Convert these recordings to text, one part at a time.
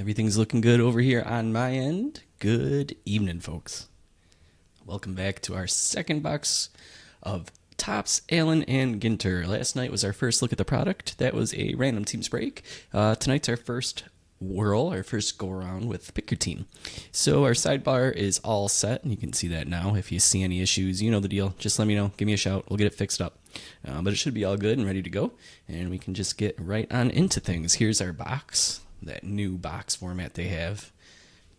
Everything's looking good over here on my end. Good evening, folks. Welcome back to our second box of Topps, Allen, and Ginter. Last night was our first look at the product. That was a random teams break. Tonight's our first whirl, our first go around with Pick Your Team. So our sidebar is all set, and you can see that now. If you see any issues, you know the deal. Just let me know. Give me a shout. We'll get it fixed up. But it should be all good and ready to go, and we can just get right on into things. Here's our box, that new box format they have.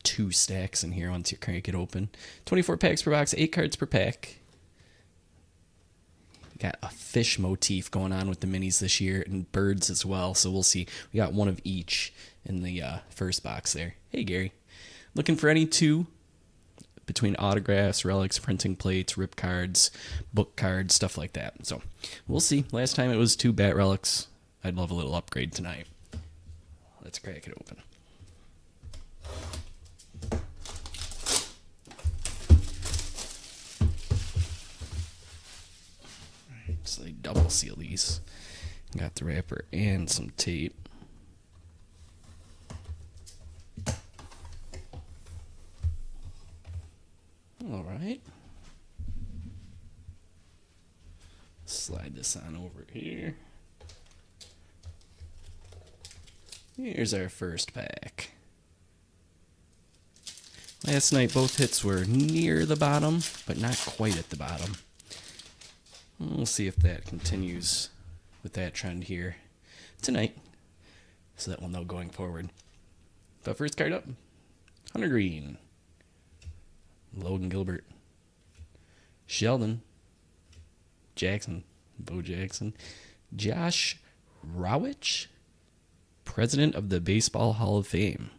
2 stacks in here once you crank it open. 24 packs per box, 8 cards per pack. Got a fish motif going on with the minis this year, and birds as well, so we'll see. We got one of each in the first box there. Hey, Gary. Looking for any 2 between autographs, relics, printing plates, rip cards, book cards, stuff like that. So we'll see. Last time it was 2 bat relics. I'd love a little upgrade tonight. Let's crack it open. So they double seal these. Got the wrapper and some tape. All right. Slide this on over here. Here's our first pack. Last night both hits were near the bottom, but not quite at the bottom. We'll see if that continues with that trend here tonight, so that we'll know going forward. But first card up, Hunter Green, Logan Gilbert, Sheldon, Jackson, Bo Jackson, Josh Rawitch, President of the Baseball Hall of Fame.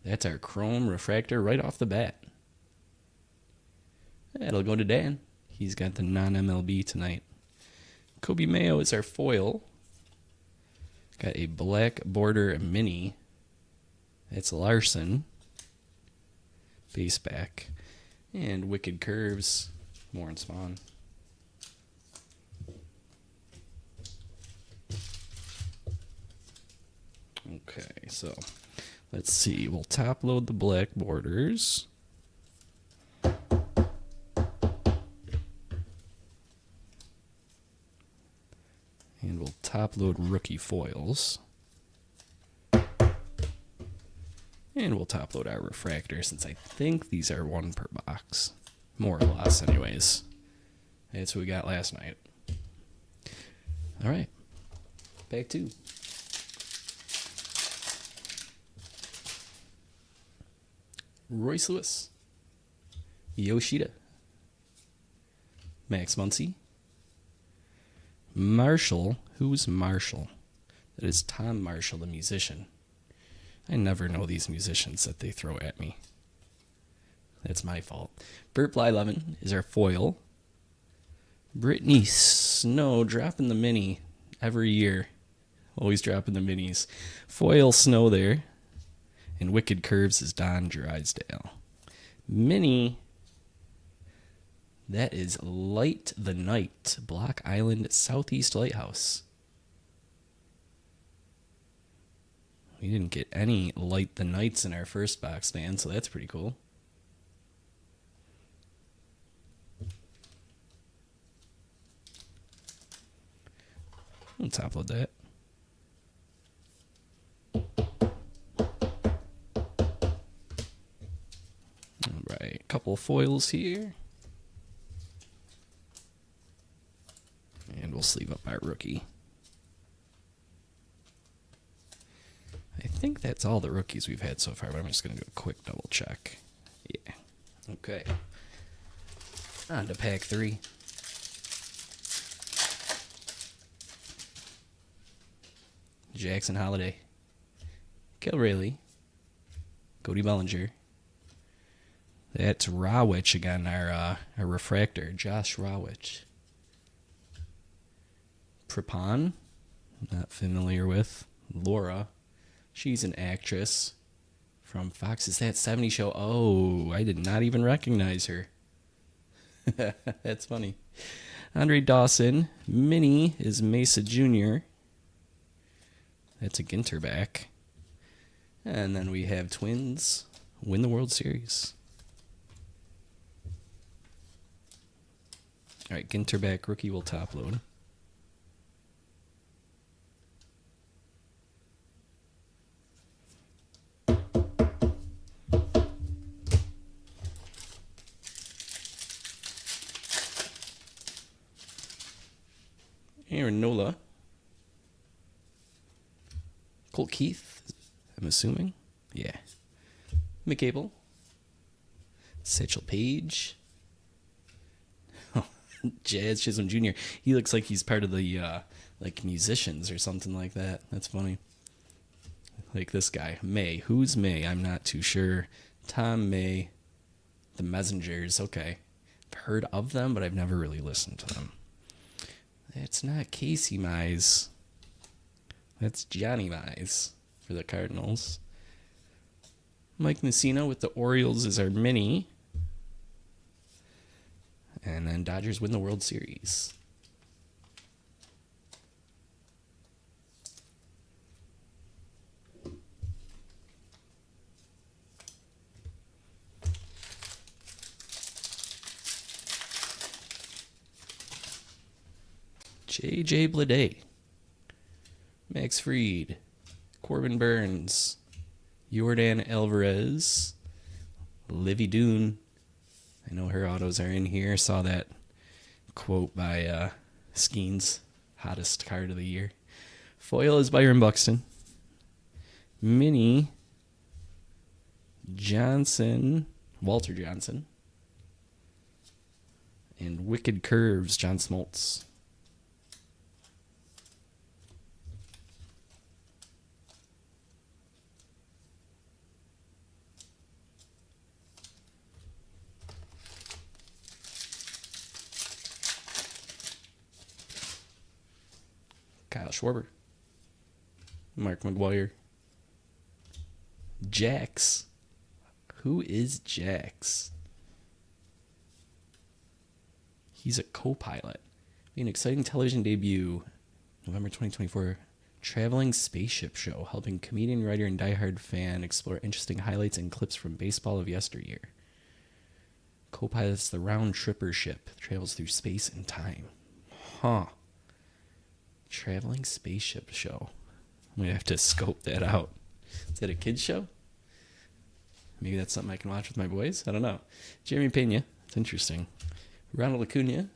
That's our chrome refractor right off the bat. That'll go to Dan. He's got the non-MLB tonight. Kobe Mayo is our foil. Got a black border mini. That's Larson. Base back. And Wicked Curves, Moore and Spawn. Okay, so let's see. We'll top load the black borders. And we'll top load rookie foils. And we'll top load our refractor, since I think these are 1 per box. More or less, anyways. That's what we got last night. All right. Back 2. Royce Lewis, Yoshida, Max Muncy, Marshall. Who's Marshall? That is Tom Marshall, the musician. I never know these musicians that they throw at me. That's my fault. Burt Blyleven is our foil. Brittany Snow, dropping the mini every year. Always dropping the minis. Foil Snow there. And Wicked Curves is Don Drysdale. Mini, that is Light the Night, Block Island Southeast Lighthouse. We didn't get any Light the Nights in our first box, man, so that's pretty cool. I'll top load that. Alright, couple of foils here. And we'll sleeve up our rookie. I think that's all the rookies we've had so far, but I'm just going to do a quick double check. Yeah. Okay. On to pack 3. Jackson Holiday, Kel Rayleigh, Cody Bellinger. That's Rawitch again, our refractor, Josh Rawitch. Prepon, not familiar with. Laura, she's an actress from Fox's That 70 Show. Oh, I did not even recognize her. That's funny. Andre Dawson. Mini is Mesa Jr. That's a Ginter back. And then we have Twins win the World Series. All right, Ginter back, rookie will top load. Aaron Nola. Colt Keith, I'm assuming. Yeah. McCable. Satchel Paige. Oh, Jazz Chisholm Jr. He looks like he's part of the like musicians or something like that. That's funny. Like this guy. May. Who's May? I'm not too sure. Tom May. The Messengers. Okay. I've heard of them, but I've never really listened to them. It's not Casey Mize. That's Johnny Mize for the Cardinals. Mike Mussina with the Orioles is our mini. And then Dodgers win the World Series. J.J. Bleday. Max Fried. Corbin Burns. Yordan Alvarez. Livy Doon. I know her autos are in here. Saw that quote by Skeens. Hottest card of the year. Foil is Byron Buxton. Mini. Johnson. Walter Johnson. And Wicked Curves. John Smoltz. Kyle Schwarber. Mark McGuire. Jax. Who is Jax? He's a co-pilot. An exciting television debut. November 2024. Traveling spaceship show. Helping comedian, writer, and diehard fan explore interesting highlights and clips from baseball of yesteryear. Co-pilots the round tripper ship. Travels through space and time. Huh. Traveling spaceship show. I'm gonna have to scope that out. Is that a kid's show? Maybe that's something I can watch with my boys. I don't know. Jeremy Pena. It's interesting. Ronald Acuna.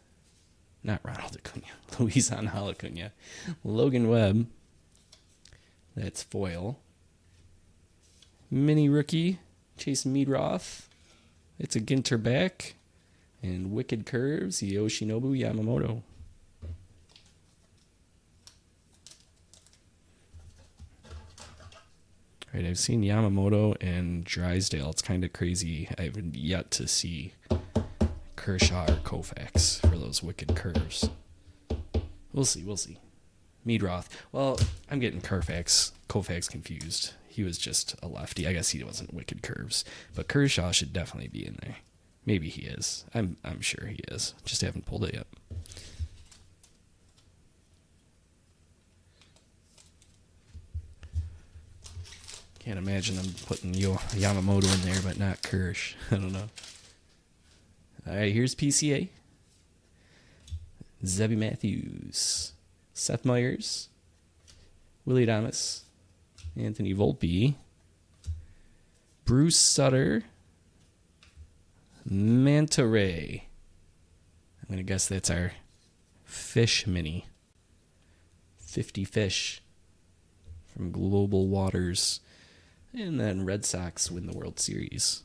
Not Ronald Acuna. Luis Angel Acuna. Logan Webb. That's foil. Mini rookie. Chase Meadroth. It's a Ginter back. And Wicked Curves. Yoshinobu Yamamoto. Right, I've seen Yamamoto and Drysdale. It's kind of crazy. I haven't yet to see Kershaw or Koufax for those Wicked Curves. We'll see. Meadroth. Well, I'm getting Koufax confused. He was just a lefty. I guess he wasn't Wicked Curves. But Kershaw should definitely be in there. Maybe he is. I'm sure he is. Just haven't pulled it yet. Can't imagine them putting Yamamoto in there, but not Kirsch. I don't know. All right, here's PCA. Zebby Matthews. Seth Meyers. Willie Adames. Anthony Volpe. Bruce Sutter. Manta Ray. I'm going to guess that's our fish mini. 50 fish from Global Waters. And then Red Sox win the World Series.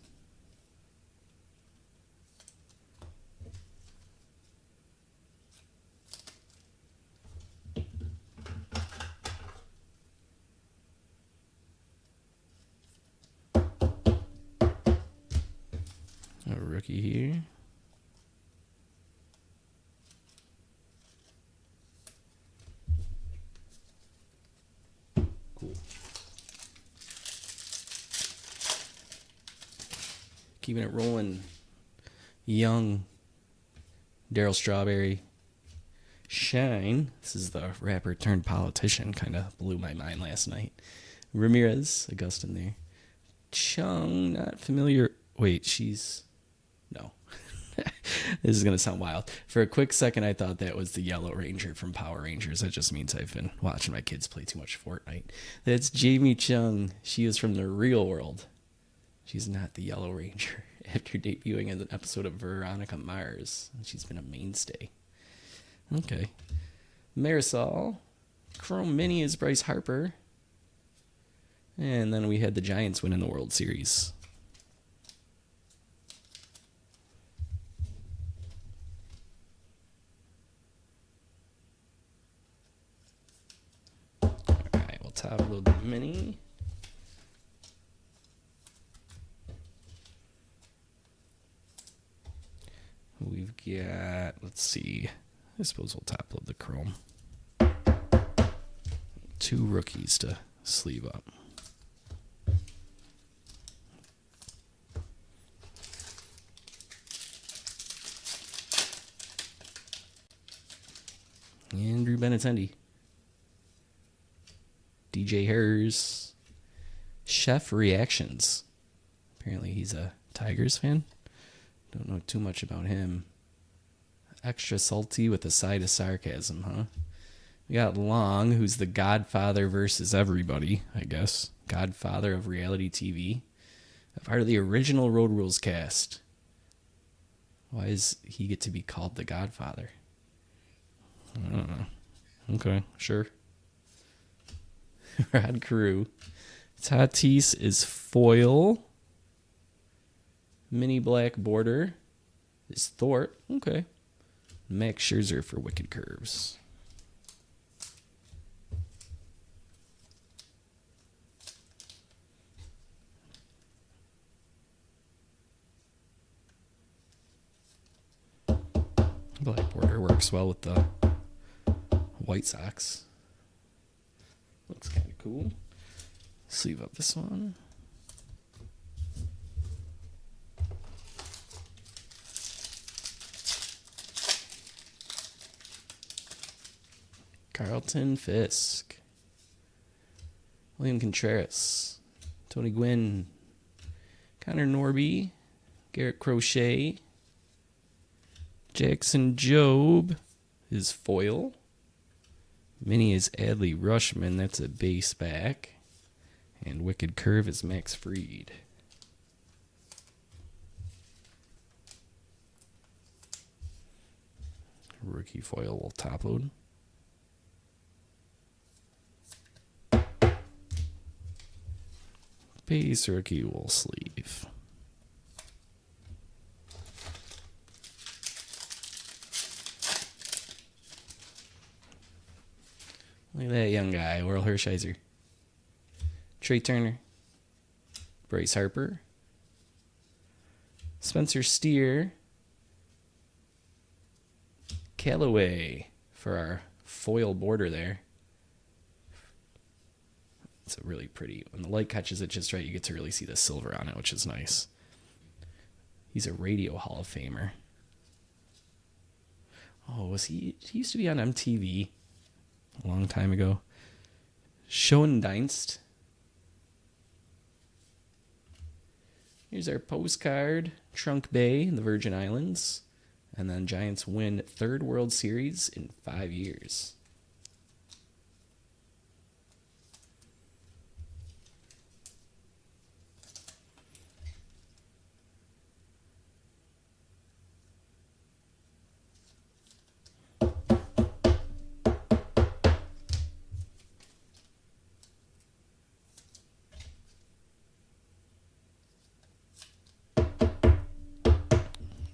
A rookie here. Cool. Keeping it rolling. Young. Darryl Strawberry. Shine. This is the rapper turned politician. Kind of blew my mind last night. Ramirez. Augustin there. Chung, not familiar. Wait, she's... No. This is going to sound wild. For a quick second, I thought that was the Yellow Ranger from Power Rangers. That just means I've been watching my kids play too much Fortnite. That's Jamie Chung. She is from the real world. She's not the Yellow Ranger. After debuting in an episode of Veronica Mars, she's been a mainstay. Okay. Marisol. Chrome Mini is Bryce Harper. And then we had the Giants winning the World Series. Alright, we'll top load the Mini. We've got, let's see, I suppose we'll top load the Chrome. 2 rookies to sleeve up. Andrew Benintendi. DJ Hers. Chef Reactions. Apparently he's a Tigers fan. Don't know too much about him. Extra salty with a side of sarcasm, huh? We got Long, who's the Godfather versus everybody, I guess. Godfather of reality TV. A part of the original Road Rules cast. Why does he get to be called the Godfather? I don't know. Okay, sure. Rod Carew. Tatis is foil. Mini black border is Thorpe. Okay. Max Scherzer for Wicked Curves. Black border works well with the White Sox. Looks kind of cool. Sleeve up this one. Carlton Fisk. William Contreras. Tony Gwynn. Connor Norby. Garrett Crochet. Jackson Jobe is foil. Mini is Adley Rushman. That's a base back. And Wicked Curve is Max Fried. Rookie foil will top load. Base rookie will sleeve. Look at that young guy, Oral Hershiser. Trey Turner. Bryce Harper. Spencer Steer. Callaway for our foil border there. It's a really pretty, when the light catches it just right, you get to really see the silver on it, which is nice. He's a radio Hall of Famer. Oh, was he used to be on MTV a long time ago. Schoendienst. Here's our postcard. Trunk Bay, the Virgin Islands. And then Giants win 3rd World Series in 5 years.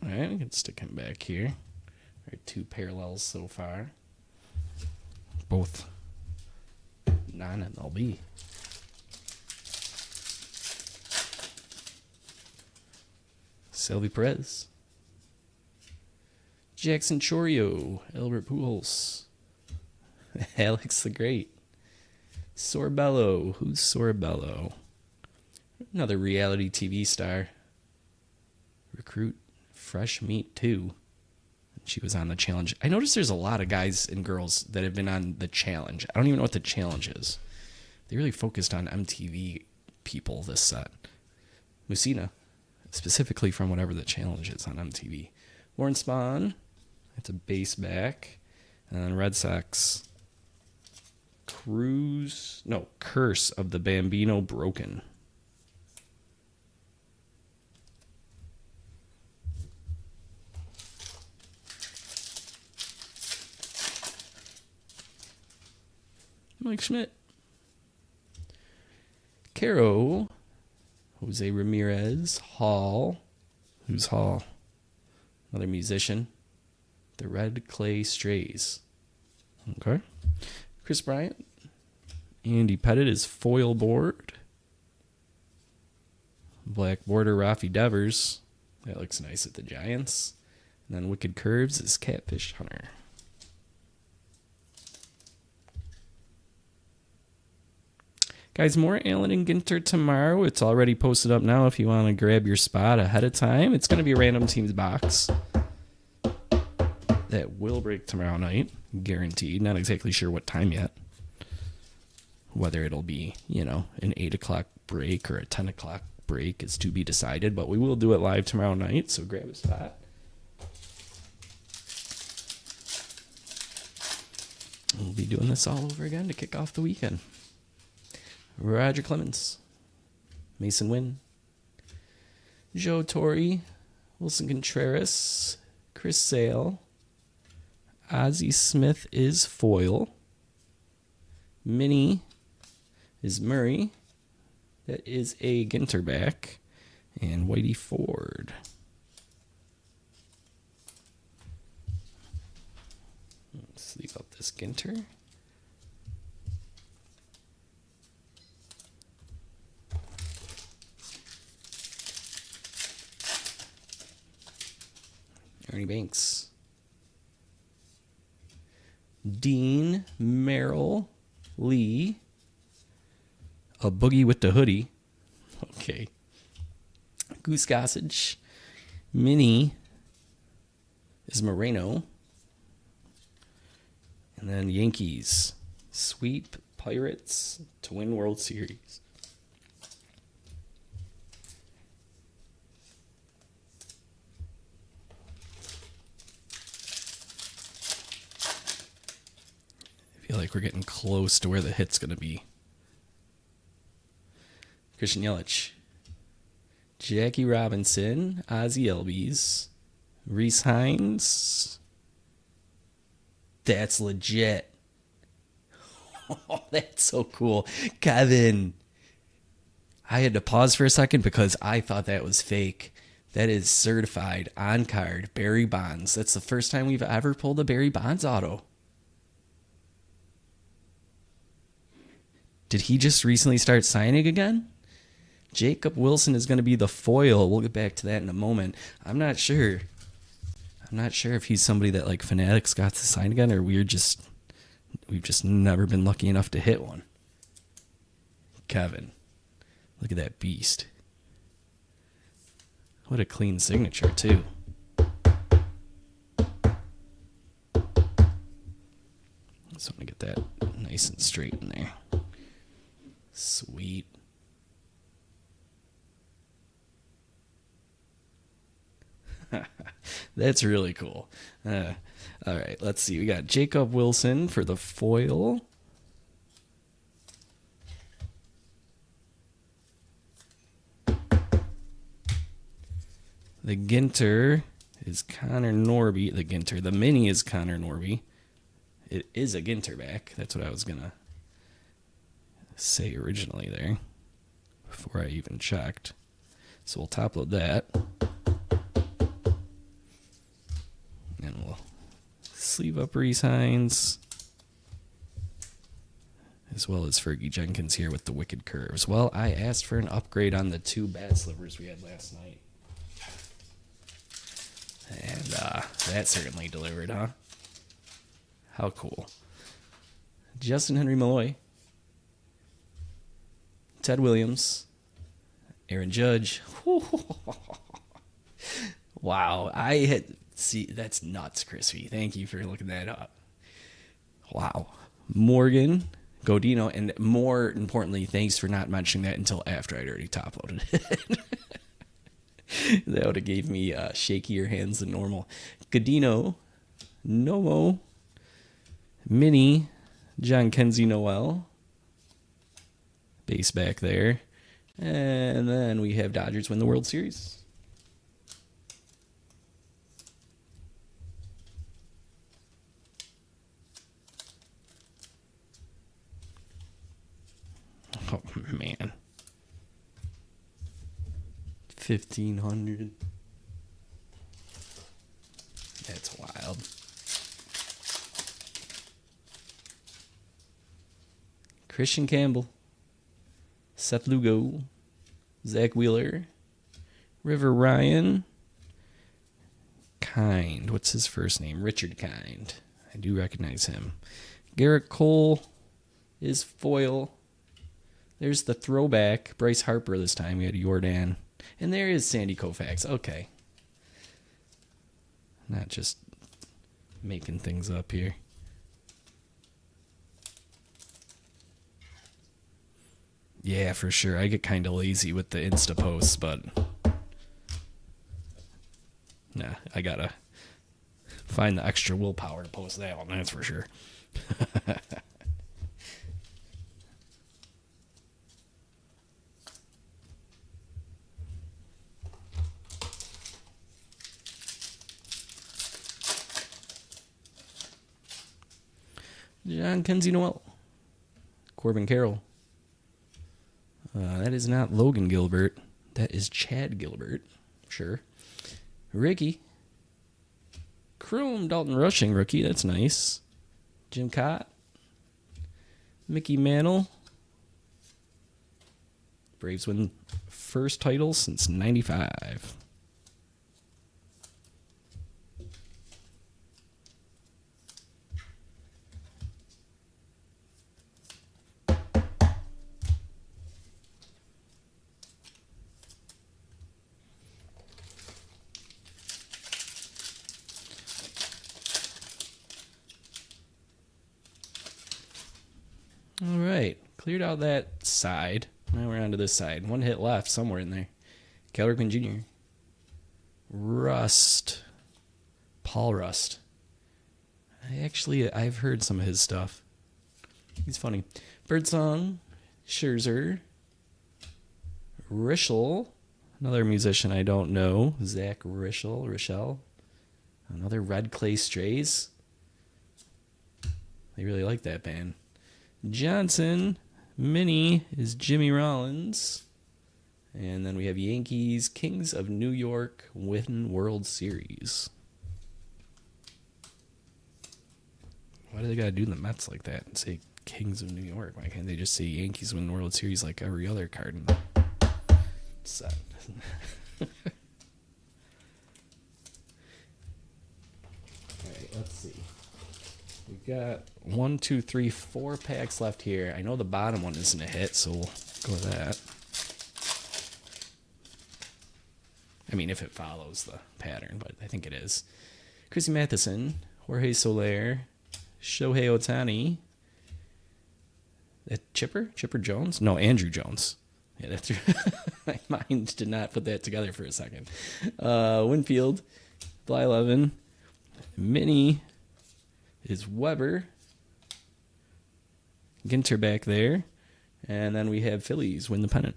Alright, we can stick him back here. Our 2 parallels so far. Both non-MLB. Selvy Perez. Jackson Chorio. Albert Pujols. Alex the Great. Sorbello. Who's Sorbello? Another reality TV star. Recruit Fresh Meat 2. She was on the challenge. I noticed there's a lot of guys and girls that have been on the challenge. I don't even know what the challenge is. They really focused on MTV people this set. Musina, specifically from whatever the challenge is on MTV. Warren Spahn, that's a base back. And then Red Sox, Curse of the Bambino Broken. Mike Schmidt. Caro, Jose Ramirez, Hall. Who's Hall? Another musician. The Red Clay Strays. Okay. Chris Bryant. Andy Pettit is foil board. Black border Rafi Devers. That looks nice at the Giants. And then Wicked Curves is Catfish Hunter. Guys, more Allen and Ginter tomorrow. It's already posted up now if you want to grab your spot ahead of time. It's going to be a random teams box that will break tomorrow night, guaranteed. Not exactly sure what time yet. Whether it'll be, an 8 o'clock break or a 10 o'clock break is to be decided, but we will do it live tomorrow night, so grab a spot. We'll be doing this all over again to kick off the weekend. Roger Clemens, Mason Wynn, Joe Torre, Wilson Contreras, Chris Sale, Ozzie Smith is foil, Minnie is Murray, that is a Ginter back, and Whitey Ford. Let's leave out this Ginter. Ernie Banks. Dean, Merrill, Lee. A Boogie with the Hoodie. Okay. Goose Gossage. Minnie is Moreno. And then Yankees. Sweep Pirates to win World Series. I feel like we're getting close to where the hit's going to be. Christian Yelich. Jackie Robinson. Ozzie Albies. Reese Hines. That's legit. Oh, that's so cool. Kevin. I had to pause for a second because I thought that was fake. That is certified on card Barry Bonds. That's the first time we've ever pulled a Barry Bonds auto. Did he just recently start signing again? Jacob Wilson is going to be the foil. We'll get back to that in a moment. I'm not sure. I'm not sure if he's somebody that like Fanatics got to sign again, or we've just never been lucky enough to hit one. Kevin, look at that beast. What a clean signature too. Just want to get that nice and straight in there. Sweet. That's really cool. All right, let's see. We got Jacob Wilson for the foil. The Ginter is Connor Norby. The mini is Connor Norby. It is a Ginter back. That's what I was going to say originally there before I even checked. So we'll top load that. And we'll sleeve up Reese Hines, as well as Fergie Jenkins here with the Wicked Curves. Well, I asked for an upgrade on the 2 bat slivers we had last night. And that certainly delivered, huh? How cool. Justin Henry Malloy. Ted Williams. Aaron Judge. Wow. See, that's nuts, Crispy. Thank you for looking that up. Wow. Morgan, Godino, and more importantly, thanks for not mentioning that until after I'd already top loaded it. That would have gave me shakier hands than normal. Godino, Nomo, Mini, John Kenzie Noel, base back there. And then we have Dodgers win the World Series. Oh, man. 1,500. That's wild. Christian Campbell, Seth Lugo, Zach Wheeler, River Ryan, Kind. What's his first name? Richard Kind. I do recognize him. Garrett Cole is foil. There's the throwback. Bryce Harper this time. We had Jordan. And there is Sandy Koufax. Okay. Not just making things up here. Yeah, for sure. I get kind of lazy with the Insta posts, but nah, I gotta find the extra willpower to post that one, that's for sure. John Kenzie Noel, Corbin Carroll. That is not Logan Gilbert. That is Chad Gilbert. Sure. Ricky. Chrome Dalton Rushing rookie. That's nice. Jim Cott. Mickey Mantle. Braves win first title since 95. All right, cleared out that side. Now we're on to this side. One hit left somewhere in there. Cal Ripken Jr. Rust. Paul Rust. I've heard some of his stuff. He's funny. Birdsong. Scherzer. Rischel. Another musician I don't know. Zach Rischel. Another Red Clay Strays. They really like that band. Johnson, Mini is Jimmy Rollins. And then we have Yankees, Kings of New York, win World Series. Why do they got to do the Mets like that and say Kings of New York? Why can't they just say Yankees win World Series like every other card in the set? All right, let's see. We've got 1, 2, 3, 4 packs left here. I know the bottom one isn't a hit, so we'll go with that. I mean, if it follows the pattern, but I think it is. Chrissy Matheson, Jorge Soler, Shohei Ohtani. That Chipper Jones? No, Andrew Jones. Yeah, that's my mind did not put that together for a second. Winfield, Blyleven, Mini is Weber. Ginter back there. And then we have Phillies win the pennant.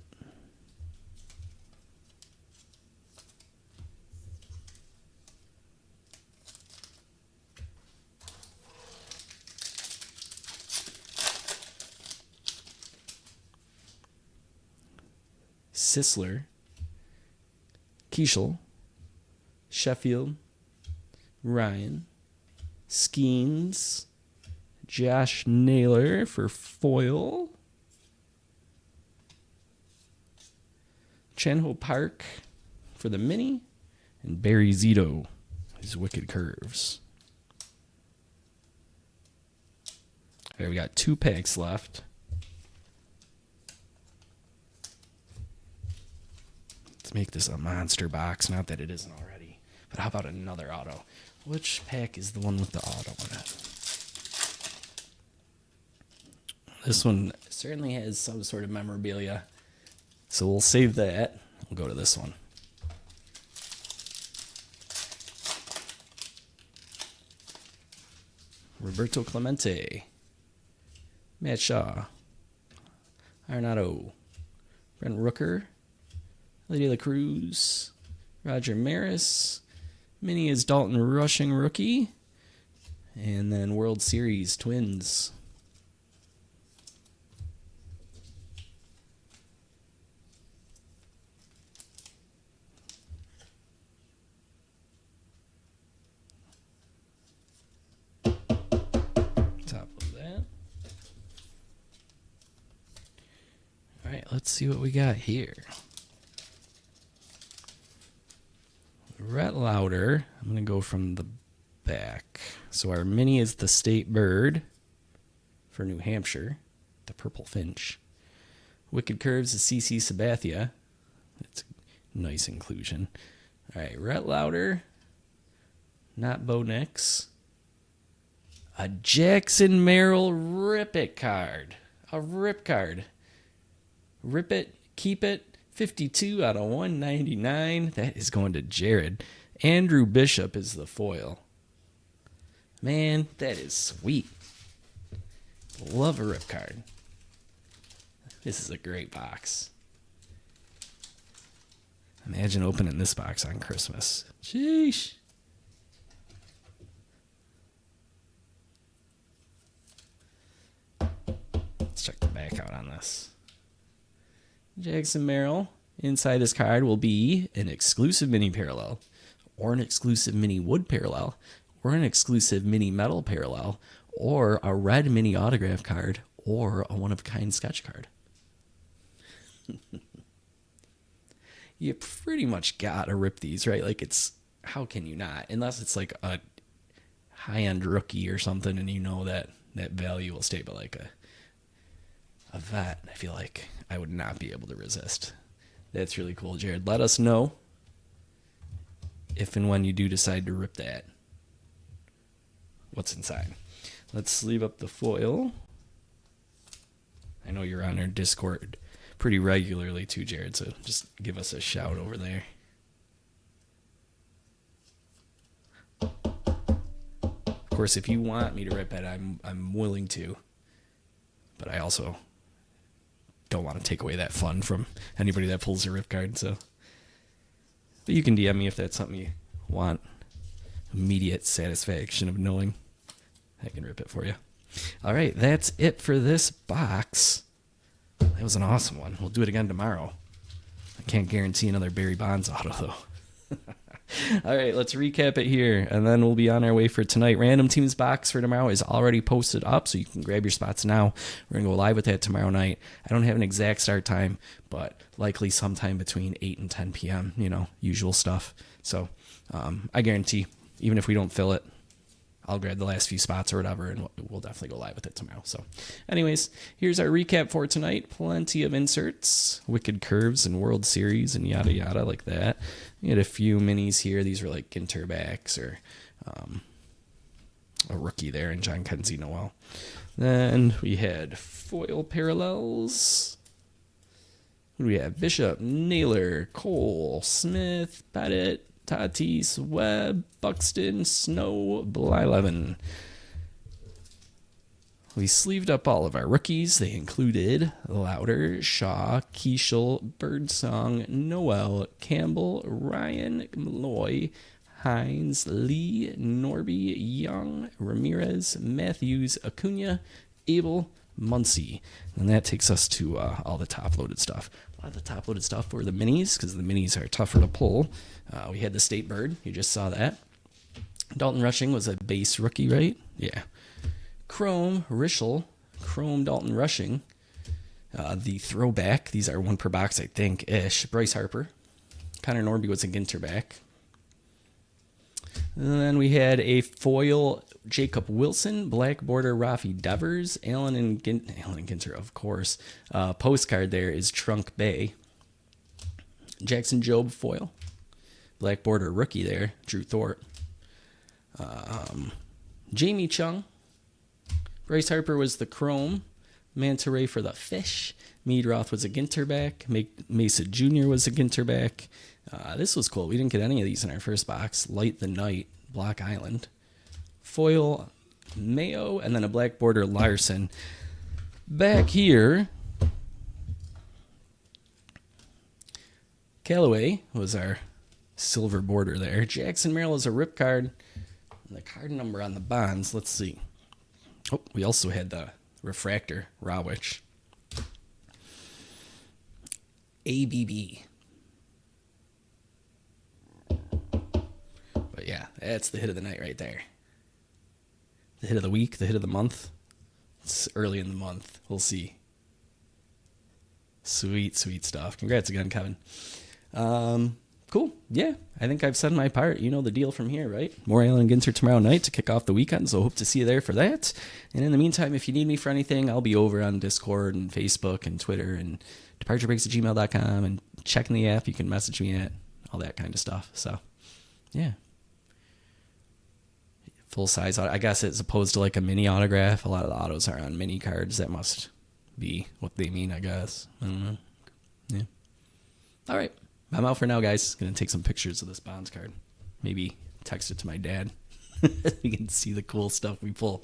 Sisler, Keishel, Sheffield, Ryan, Skeens, Josh Naylor for foil, Chenho Park for the mini, and Barry Zito, his wicked curves. All right, we got 2 packs left. Let's make this a monster box. Not that it isn't already. But how about another auto? Which pack is the one with the auto in it? This one certainly has some sort of memorabilia. So we'll save that. We'll go to this one. Roberto Clemente, Matt Shaw, Arenado, Brent Rooker, Lady La Cruz, Roger Maris, Mini is Dalton Rushing rookie, and then World Series Twins. All right, let's see what we got here. Rhett Lauder. I'm going to go from the back. So our mini is the state bird for New Hampshire, the purple finch. Wicked Curves is CC Sabathia. That's a nice inclusion. All right, Rhett Lauder. Not Bo Nix. A Jackson Merrill Rip It card. A rip card. Rip it, keep it, 52 out of 199. That is going to Jared. Andrew Bishop is the foil. Man, that is sweet. Love a rip card. This is a great box. Imagine opening this box on Christmas. Sheesh. Let's check the back out on this. Jackson Merrill. Inside this card will be an exclusive mini parallel, or an exclusive mini wood parallel, or an exclusive mini metal parallel, or a red mini autograph card, or a one-of-a-kind sketch card. You pretty much gotta rip these, right? Like, it's, how can you not? Unless it's like a high-end rookie or something and you know that that value will stay, but like a vet, I feel like I would not be able to resist. That's really cool, Jared. Let us know if and when you do decide to rip that, what's inside. Let's sleeve up the foil. I know you're on our Discord pretty regularly too, Jared, so just give us a shout over there. Of course, if you want me to rip it, I'm willing to, but I also don't want to take away that fun from anybody that pulls a rip card. So, but you can DM me if that's something you want. Immediate satisfaction of knowing I can rip it for you. All right, that's it for this box. That was an awesome one. We'll do it again tomorrow. I can't guarantee another Barry Bonds auto, though. All right, let's recap it here, and then we'll be on our way for tonight. Random Teams box for tomorrow is already posted up, so you can grab your spots now. We're going to go live with that tomorrow night. I don't have an exact start time, but likely sometime between 8 and 10 p.m., usual stuff. So I guarantee, even if we don't fill it, I'll grab the last few spots or whatever, and we'll definitely go live with it tomorrow. So anyways, here's our recap for tonight. Plenty of inserts, Wicked Curves and World Series and yada yada like that. We had a few minis here. These were like Ginter backs or a rookie there and John Kenzie Noel. Then we had foil parallels. Who do we have? Bishop, Naylor, Cole, Smith, Pettit, Tatis, Webb, Buxton, Snow, Blyleven. We sleeved up all of our rookies. They included Lauder, Shaw, Keishel, Birdsong, Noel, Campbell, Ryan, Malloy, Hines, Lee, Norby, Young, Ramirez, Matthews, Acuna, Abel, Muncy. And that takes us to all the top-loaded stuff. A lot of the top-loaded stuff were the minis, because the minis are tougher to pull. We had the State Bird. You just saw that. Dalton Rushing was a base rookie, right? Yeah. Chrome, Rischel, Chrome Dalton Rushing. The throwback. These are one per box, I think-ish. Bryce Harper. Connor Norby was a Ginter back. And then we had a foil Jacob Wilson, black border Rafi Devers, Allen and Ginter, of course. Postcard there is Trunk Bay. Jackson Jobe foil. Black border rookie there, Drew Thorpe. Jamie Chung. Bryce Harper was the chrome. Manta Ray for the fish. Mead Roth was a Ginter back. Mesa Jr. was a Ginter back. This was cool. We didn't get any of these in our first box. Light the Night, Block Island. Foil Mayo, and then a black border Larson. Back here, Callaway was our silver border there. Jackson Merrill is a rip card. And the card number on the bonds, let's see. Oh, we also had the refractor, Rawich. ABB. But yeah, that's the hit of the night right there. The hit of the week, the hit of the month. It's early in the month. We'll see. Sweet, sweet stuff. Congrats again, Kevin. Cool. Yeah, I think I've said my part. You know the deal from here, right? More Allen Ginter tomorrow night to kick off the weekend, so hope to see you there for that. And in the meantime, if you need me for anything, I'll be over on Discord and Facebook and Twitter and departurebreaks@gmail.com, and checking the app you can message me at, all that kind of stuff. So, yeah. Full size, I guess, as opposed to like a mini autograph. A lot of the autos are on mini cards. That must be what they mean, I guess. I don't know. Yeah. All right. I'm out for now, guys. Gonna take some pictures of this Bonds card. Maybe text it to my dad. You can see the cool stuff we pull.